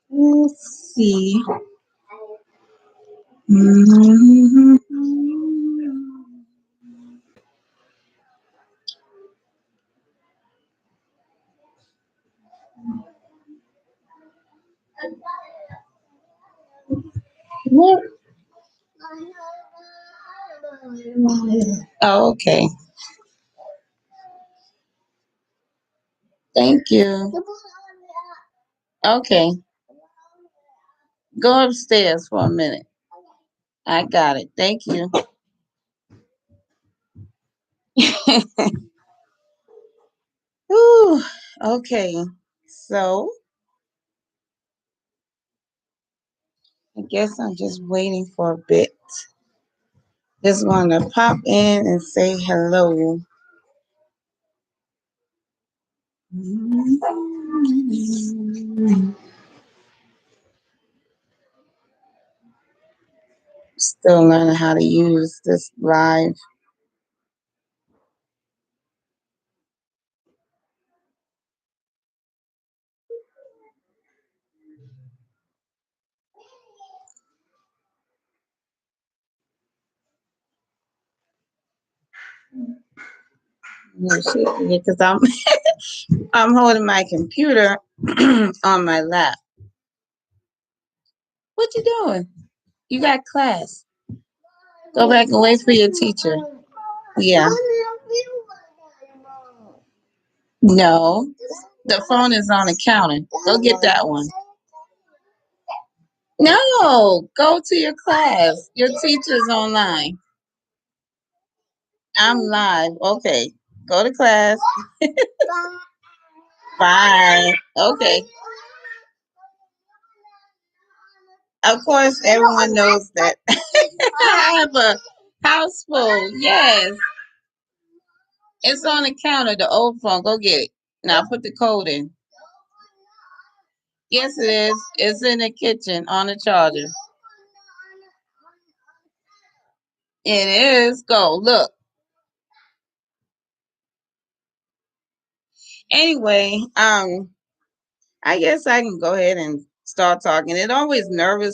Let's see. Mhm. What? Oh, okay. Thank you. Okay. Go upstairs for a minute. I got it. Thank you. Whew. Okay. So I guess I'm just waiting for a bit. Just want to pop in and say hello. Still learning how to use this live. Because I'm holding my computer on my lap. What you doing? You got class. Go back and wait for your teacher. Yeah. No. The phone is on the counter. Go get that one. No. Go to your class. Your teacher's online. I'm live. Okay. Go to class. Bye. Okay. Of course, everyone knows that I have a house full. Yes. It's on the counter, the old phone. Go get it. Now put the code in. Yes, it is. It's in the kitchen on the charger. It is. Go look. Anyway, I guess I can go ahead and start talking. It always nerve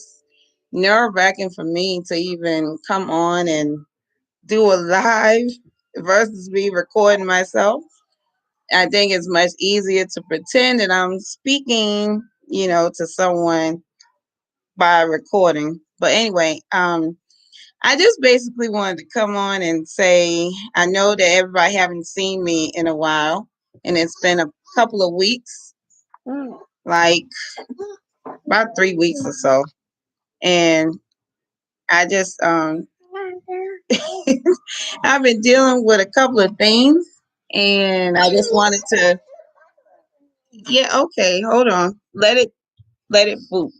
wracking for me to even come on and do a live versus me recording myself. I think it's much easier to pretend that I'm speaking, to someone by recording. But anyway, I just basically wanted to come on and say I know that everybody haven't seen me in a while, and it's been a couple of weeks, like about 3 weeks or so, and I just I've been dealing with a couple of things, and I just wanted to. Yeah, okay, hold on, let it boot.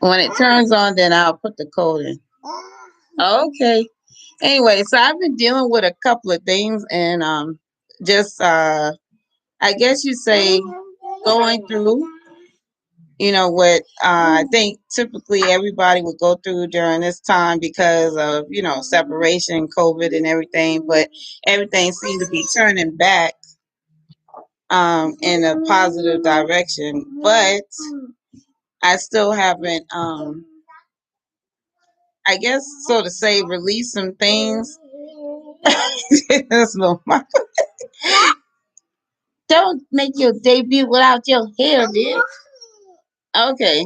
When it turns on, then I'll put the code in. Okay. Anyway, so I've been dealing with a couple of things, and just I guess you say going through, what I think typically everybody would go through during this time because of, separation, COVID, and everything. But everything seems to be turning back in a positive direction. But I still haven't, I guess, so to say, release some things. That's no, don't make your debut without your hair, bitch. Okay.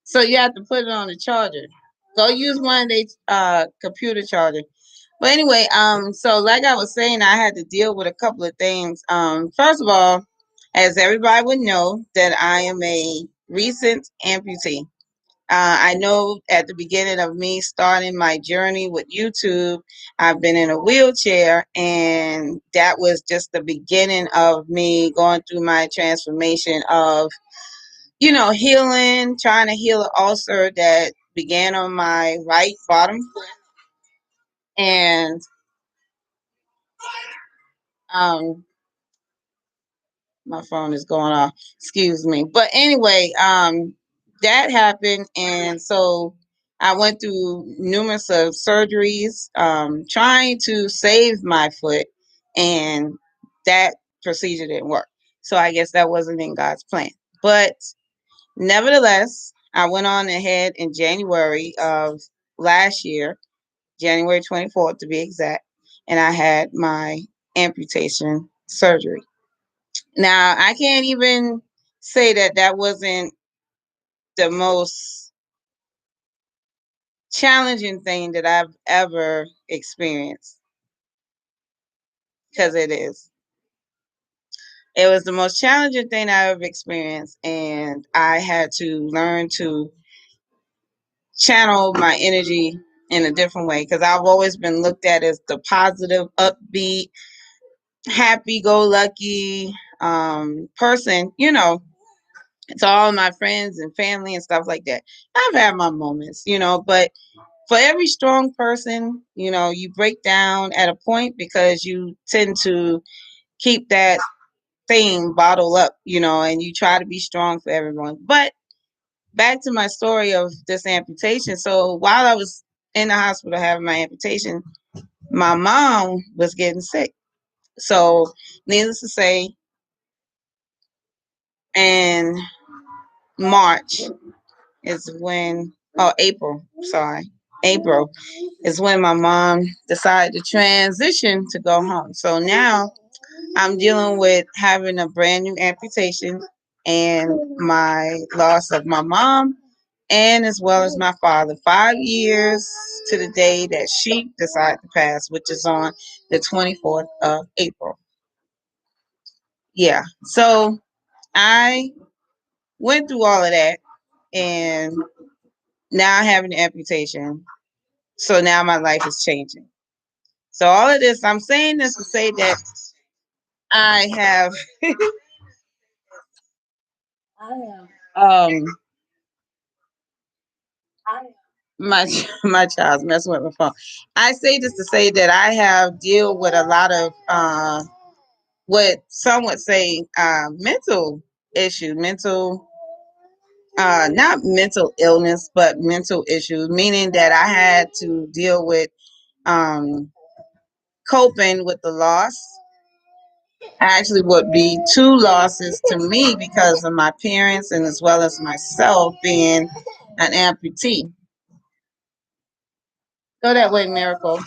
So you have to put it on the charger. Go use one of the computer charger. But anyway, so like I was saying, I had to deal with a couple of things. First of all, as everybody would know, that I am a recent amputee. I know at the beginning of me starting my journey with YouTube, I've been in a wheelchair, and that was just the beginning of me going through my transformation of, healing, trying to heal an ulcer that began on my right bottom foot. And um, my phone is going off. Excuse me. But anyway, that happened, and so I went through numerous of surgeries, trying to save my foot, and that procedure didn't work. So I guess that wasn't in God's plan. But nevertheless, I went on ahead in January of last year, January 24th to be exact, and I had my amputation surgery. Now, I can't even say that that wasn't the most challenging thing that I've ever experienced, because it is. It was the most challenging thing I ever experienced, and I had to learn to channel my energy in a different way, because I've always been looked at as the positive, upbeat, happy-go-lucky person, to all my friends and family and stuff like that. I've had my moments, but for every strong person, you break down at a point because you tend to keep that thing bottled up, and you try to be strong for everyone. But back to my story of this amputation. So while I was in the hospital having my amputation, my mom was getting sick. So needless to say, in March is when, oh, April, sorry. April is when my mom decided to transition to go home. So now I'm dealing with having a brand new amputation and my loss of my mom, and as well as my father. 5 years to the day that she decided to pass, which is on the 24th of April. Yeah. So I went through all of that, and now I have an amputation. So now my life is changing. So all of this, I'm saying this to say that I have um my my child's messing with my phone. I say this to say that I have deal with a lot of what some would say mental issues, not mental illness, but mental issues, meaning that I had to deal with um coping with the loss. Actually would be two losses to me because of my parents and as well as myself being an amputee. Go that way, Miracle.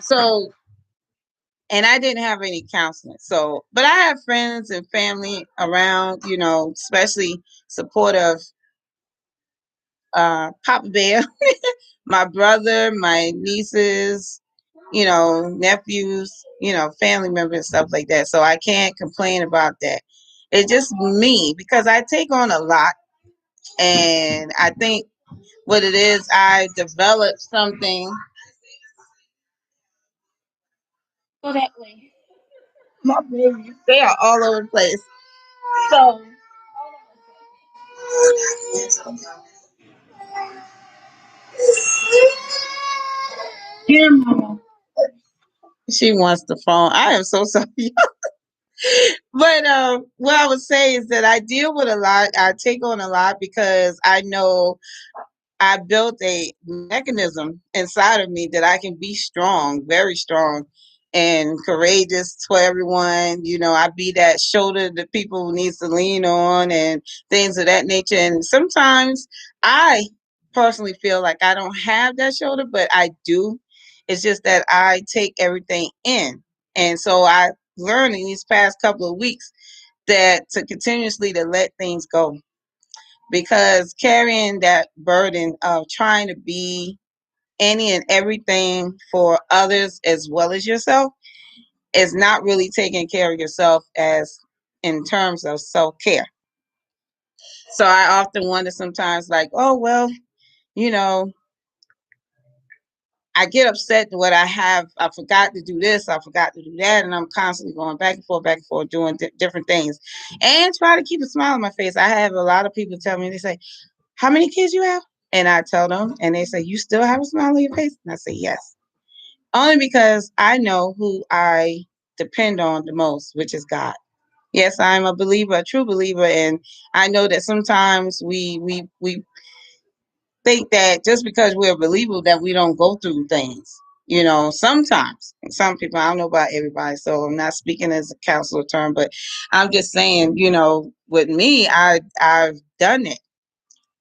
So and I didn't have any counseling. So, but I have friends and family around, especially supportive Papa Bear, my brother, my nieces, nephews, family members and stuff like that. So I can't complain about that. It's just me because I take on a lot, and I think what it is, I developed something. Go that way. My babies, they are all over the place. So here, Mama. She wants the phone. I am so sorry. But what I would say is that I deal with a lot. I take on a lot because I know I built a mechanism inside of me that I can be strong, very strong, and courageous for everyone. I be that shoulder that people needs to lean on and things of that nature. And sometimes I personally feel like I don't have that shoulder, but I do. It's just that I take everything in. And so I learned in these past couple of weeks that to continuously to let things go, because carrying that burden of trying to be any and everything for others as well as yourself is not really taking care of yourself as in terms of self-care. So I often wonder sometimes like, oh well, you know, I get upset what I have. I forgot to do this. I forgot to do that. And I'm constantly going back and forth, doing different things and try to keep a smile on my face. I have a lot of people tell me, they say, how many kids you have? And I tell them, and they say, you still have a smile on your face? And I say, yes. Only because I know who I depend on the most, which is God. Yes, I'm a believer, a true believer, and I know that sometimes we think that just because we're a believer that we don't go through things. You know, sometimes some people, I don't know about everybody, so I'm not speaking as a counselor term, but I'm just saying, you know, with me, I've done it.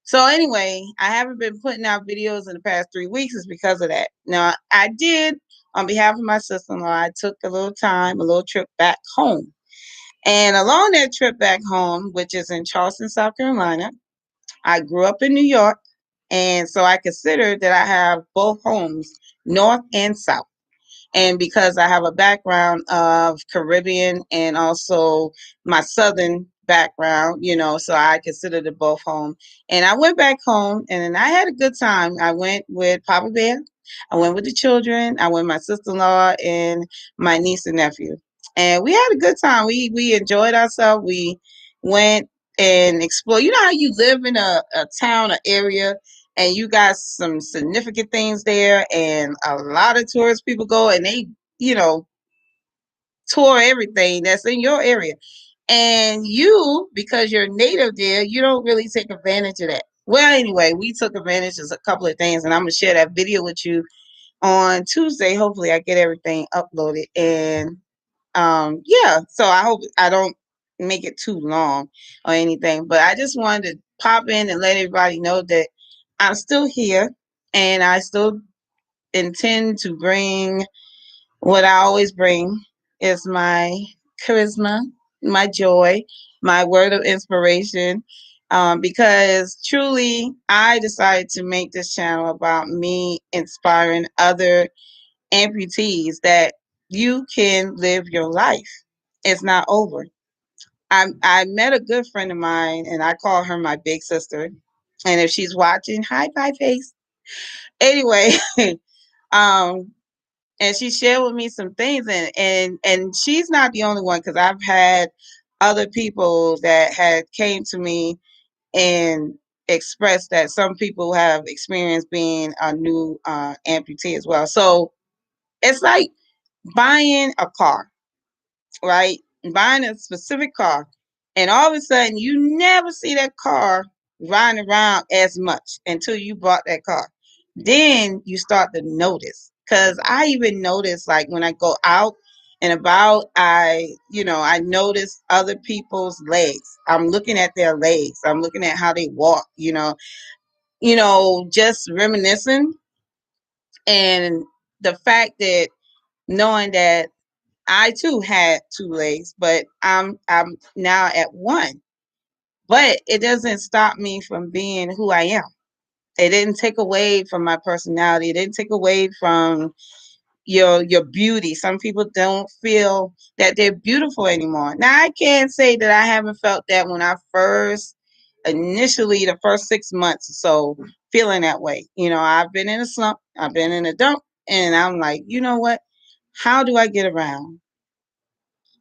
So anyway, I haven't been putting out videos in the past 3 weeks is because of that. Now I did on behalf of my sister-in-law, I took a little time, a little trip back home. And along that trip back home, which is in Charleston, South Carolina, I grew up in New York. And so I consider that I have both homes, north and south. And because I have a background of Caribbean and also my southern background, you know, so I considered it both home. And I went back home and I had a good time. I went with Papa Bear. I went with the children. I went with my sister-in-law and my niece and nephew. And we had a good time. We enjoyed ourselves. We went and explored. You know how you live in a town, an area, and you got some significant things there, and a lot of tourist people go and they, you know, tour everything that's in your area. And you, because you're native there, you don't really take advantage of that. Well, anyway, we took advantage of a couple of things, and I'm gonna share that video with you on Tuesday. Hopefully, I get everything uploaded. And yeah, so I hope I don't make it too long or anything, but I just wanted to pop in and let everybody know that I'm still here and I still intend to bring what I always bring is my charisma, my joy, my word of inspiration. Because truly, I decided to make this channel about me inspiring other amputees that you can live your life. It's not over. I met a good friend of mine, and I call her my big sister. And if she's watching, hi, pie face. Anyway, um, and she shared with me some things, and she's not the only one because I've had other people that had came to me and expressed that some people have experienced being a new amputee as well. So it's like buying a car, right? Buying a specific car, and all of a sudden you never see that car riding around as much until you bought that car. Then you start to notice. Cause I even notice like when I go out and about, I notice other people's legs. I'm looking at their legs. I'm looking at how they walk, just reminiscing. And the fact that knowing that I too had two legs, but I'm now at one. But it doesn't stop me from being who I am. It didn't take away from my personality. It didn't take away from your beauty. Some people don't feel that they're beautiful anymore. Now I can't say that I haven't felt that when I first initially the first 6 months or so feeling that way. I've been in a slump, I've been in a dump, and I'm like, you know what? How do I get around?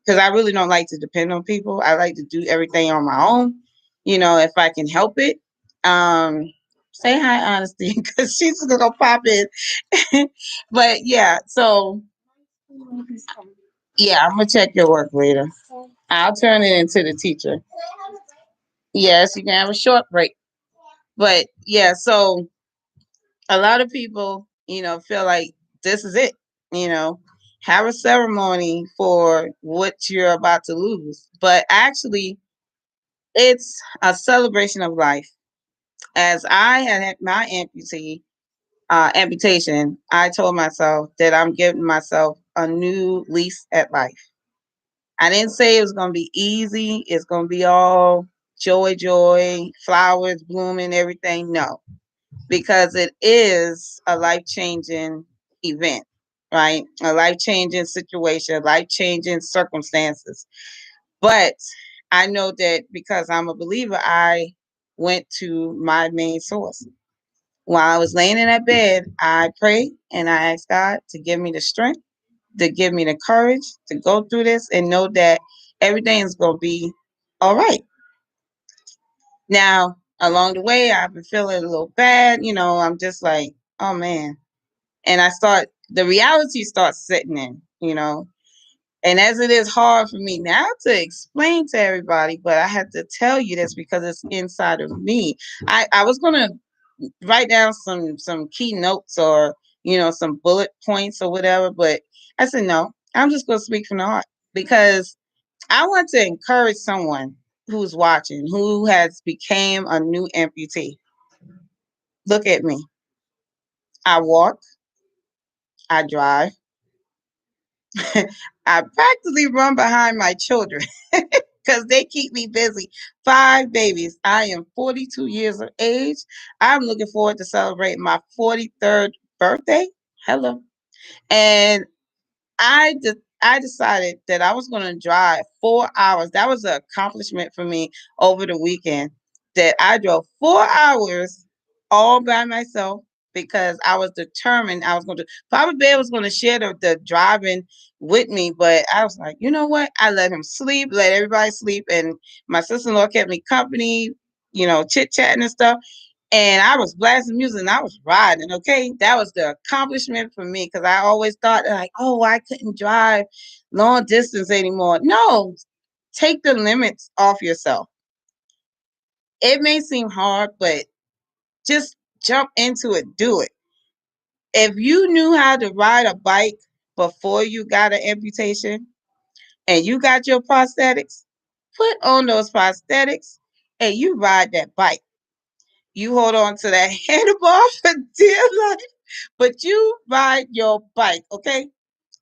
Because I really don't like to depend on people. I like to do everything on my own, if I can help it. Say hi, Honesty, because she's gonna pop in. But yeah, so yeah, I'm gonna check your work later. I'll turn it into the teacher. Yes, you can have a short break. But yeah, so a lot of people, feel like this is it, you know, have a ceremony for what you're about to lose. But actually, it's a celebration of life. As I had my amputation, I told myself that I'm giving myself a new lease at life. I didn't say it was going to be easy. It's going to be all joy, joy, flowers blooming, everything. No, because it is a life changing event, right? A life changing situation, life changing circumstances. But I know that because I'm a believer, I went to my main source. While I was laying in that bed, I prayed and I asked God to give me the strength, to give me the courage to go through this and know that everything is going to be all right. Now, along the way, I've been feeling a little bad. I'm just like, oh man. And the reality starts sitting in. And as it is hard for me now to explain to everybody, but I have to tell you this because it's inside of me. I was going to write down some key notes or some bullet points or whatever. But I said no, I'm just gonna speak from the heart because I want to encourage someone who's watching who has became a new amputee. Look at me. I walk, I drive, I practically run behind my children because they keep me busy. 5 babies. I am 42 years of age. I'm looking forward to celebrating my 43rd birthday. Hello. And I decided that I was going to drive 4 hours. That was an accomplishment for me over the weekend. That I drove 4 hours all by myself because I was determined I was going to. Papa Bear was going to share the driving with me, but I was like, you know what? I let him sleep, let everybody sleep, and my sister-in-law kept me company, chit chatting and stuff. And I was blasting music and I was riding. Okay, that was the accomplishment for me because I always thought like, oh, I couldn't drive long distance anymore. No, take the limits off yourself. It may seem hard, but just jump into it. Do it. If you knew how to ride a bike before you got an amputation and you got your prosthetics, put on those prosthetics and you ride that bike. You hold on to that handlebar for dear life, but you ride your bike, okay?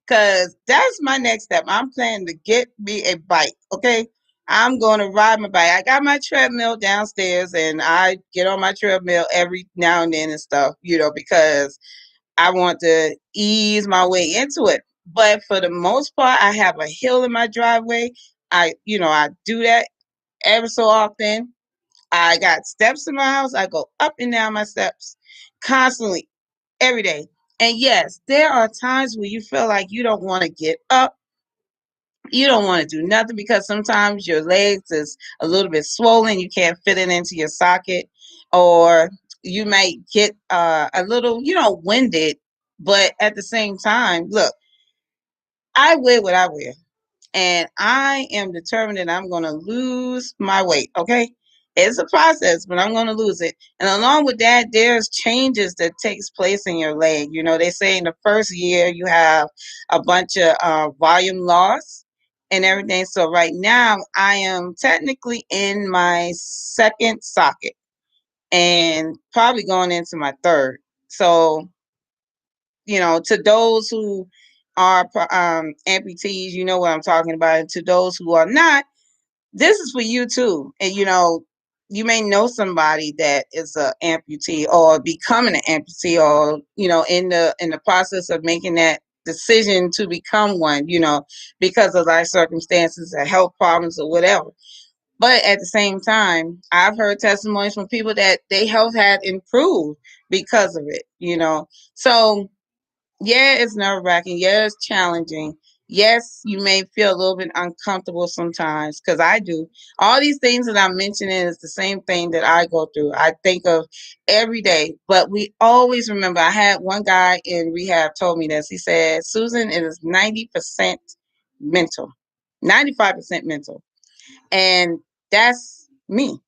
Because that's my next step. I'm planning to get me a bike, okay? I'm going to ride my bike. I got my treadmill downstairs and I get on my treadmill every now and then and stuff, because I want to ease my way into it. But for the most part, I have a hill in my driveway. I do that ever so often. I got steps in my house. I go up and down my steps constantly, every day. And yes, there are times where you feel like you don't want to get up. You don't want to do nothing because sometimes your legs is a little bit swollen. You can't fit it into your socket, or you might get a little, winded. But at the same time, look, I wear what I wear and I am determined that I'm going to lose my weight. Okay, it's a process, but I'm going to lose it. And along with that, there's changes that takes place in your leg. They say in the first year you have a bunch of volume loss and everything. So right now I am technically in my second socket and probably going into my third. So to those who are amputees, you know what I'm talking about. And to those who are not, this is for you too. And you may know somebody that is an amputee or becoming an amputee, or in the process of making that decision to become one. Because of life circumstances or health problems or whatever. But at the same time, I've heard testimonies from people that their health had improved because of it. So yeah, it's nerve-wracking. Yeah, it's challenging. Yes, you may feel a little bit uncomfortable sometimes, because I do. All these things that I'm mentioning is the same thing that I go through. I think of every day. But we always remember, I had one guy in rehab told me this. He said, Susan, it is 90% mental, 95% mental. And that's me.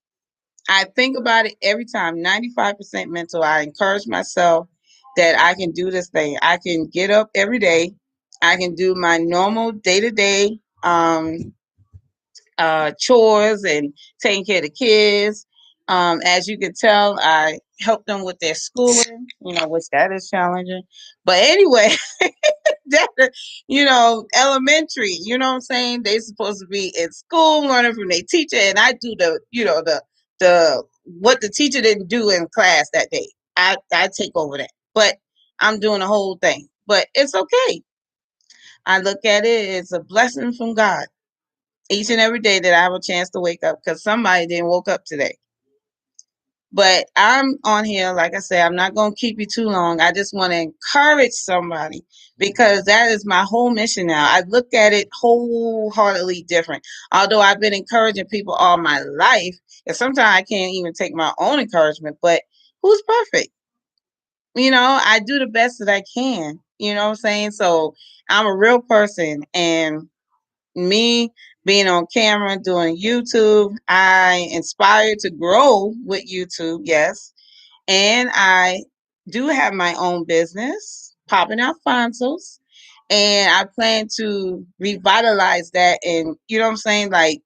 I think about it every time, 95% mental. I encourage myself that I can do this thing. I can get up every day. I can do my normal day-to-day chores and taking care of the kids. As you can tell, I help them with their schooling, which that is challenging. But anyway, that, elementary, you know what I'm saying? They're supposed to be in school learning from their teacher, and I do the what the teacher didn't do in class that day. I take over that. But I'm doing the whole thing. But it's okay. I look at it as a blessing from God each and every day that I have a chance to wake up, because somebody didn't woke up today. But I'm on here, like I said, I'm not going to keep you too long. I just want to encourage somebody, because that is my whole mission now. I look at it wholeheartedly different. Although I've been encouraging people all my life, and sometimes I can't even take my own encouragement, but who's perfect? I do the best that I can. You know what I'm saying? So I'm a real person, and me being on camera doing YouTube, I inspired to grow with YouTube, yes. And I do have my own business, Popping Alfonso's, and I plan to revitalize that and, you know what I'm saying, like,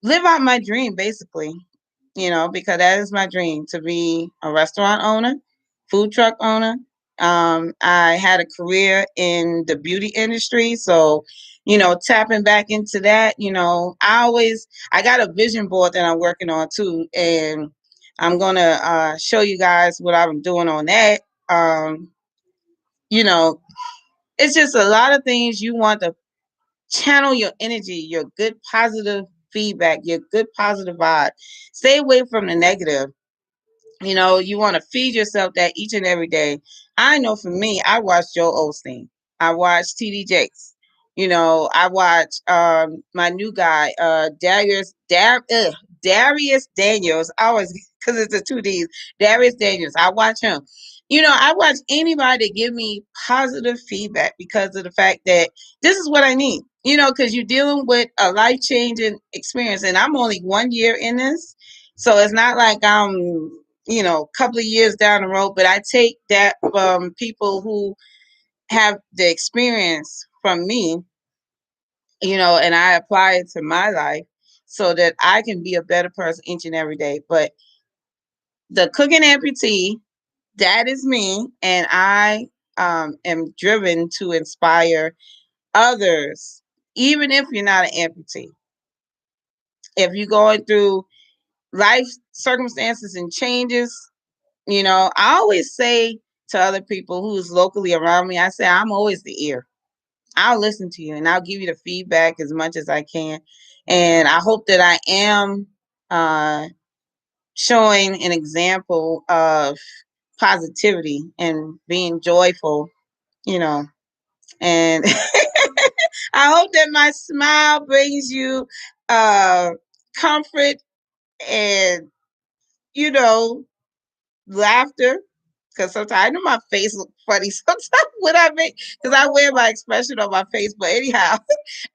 live out my dream basically, because that is my dream, to be a restaurant owner, food truck owner. I had a career in the beauty industry, so tapping back into that. I got a vision board that I'm working on too, and I'm gonna show you guys what I'm doing on that. Um, you know, it's just a lot of things you want to channel your energy, your good positive feedback, your good positive vibe. Stay away from the negative. You want to feed yourself that each and every day. I know for me, I watch Joe Osteen. I watch TD Jakes. I watch my new guy, Darius Daniels. I always, because it's the two D's, Darius Daniels. I watch him. I watch anybody that give me positive feedback because of the fact that this is what I need. Because you're dealing with a life changing experience, and I'm only 1 year in this, so it's not like I'm a couple of years down the road, but I take that from people who have the experience from me, and I apply it to my life so that I can be a better person each and every day. But the cooking amputee, that is me, and I am driven to inspire others, even if you're not an amputee. If you're going through life circumstances and changes, I always say to other people who's locally around me, I say, I'm always the ear. I'll listen to you and I'll give you the feedback as much as I can. And I hope that I am uh, showing an example of positivity and being joyful, you know. And I hope that my smile brings you uh, comfort and, you know, laughter, because sometimes I know my face look funny sometimes when I make, because I wear my expression on my face. But anyhow,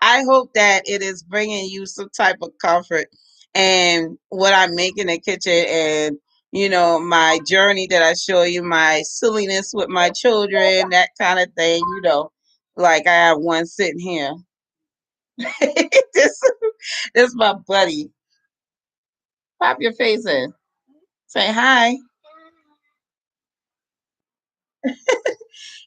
I hope that it is bringing you some type of comfort and what I make in the kitchen, and my journey that I show you, my silliness with my children, that kind of thing. Like I have one sitting here. this, this is my buddy. Pop your face in. Say hi.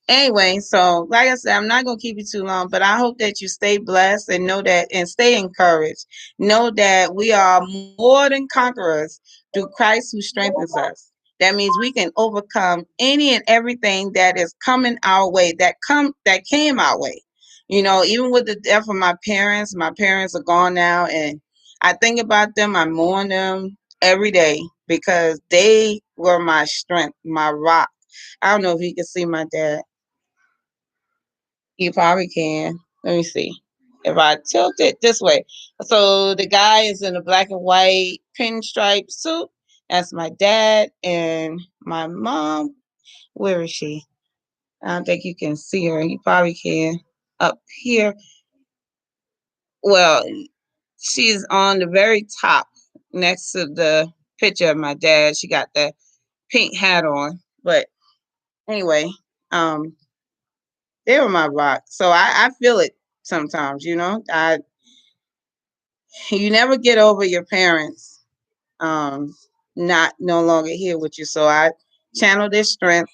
Anyway, so like I said, I'm not gonna keep you too long, but I hope that you stay blessed and know that, and stay encouraged. Know that we are more than conquerors through Christ who strengthens us. That means we can overcome any and everything that is coming our way, that came our way. Even with the death of my parents are gone now, and I think about them, I mourn them every day because they were my strength, my rock. I don't know if you can see my dad. You probably can. Let me see. If I tilt it this way. So the guy is in a black and white pinstripe suit. That's my dad. And my mom, where is she? I don't think you can see her. You probably can. Up here. Well, she's on the very top next to the picture of my dad. She got the pink hat on. But anyway, um, they were my rock. So I feel it sometimes, you never get over your parents not no longer here with you. So I channel their strength,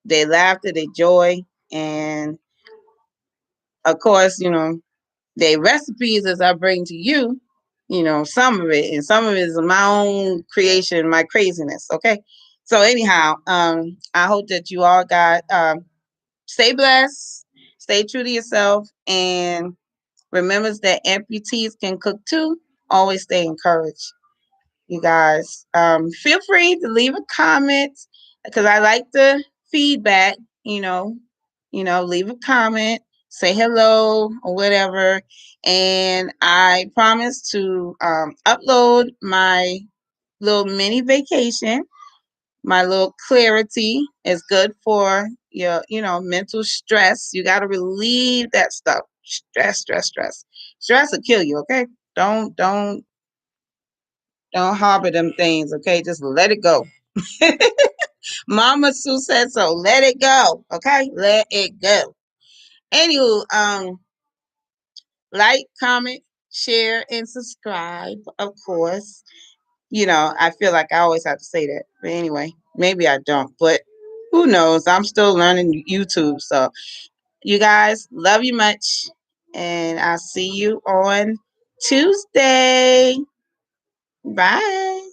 their laughter, their joy, and of course, their recipes as I bring to you, some of it, and some of it is my own creation, my craziness. Okay. So anyhow, I hope that you all got stay blessed, stay true to yourself, and remember that amputees can cook too. Always stay encouraged, you guys. Feel free to leave a comment because I like the feedback. Leave a comment, say hello or whatever, and I promise to upload my little mini vacation. My little clarity is good for your, mental stress. You got to relieve that stuff. Stress will kill you. Okay, don't harbor them things. Okay, just let it go. Mama Sue said so. Let it go. Okay? Let it go. Anywho, like, comment, share, and subscribe, of course. I feel like I always have to say that. But anyway, maybe I don't. But who knows? I'm still learning YouTube. So you guys, love you much. And I'll see you on Tuesday. Bye.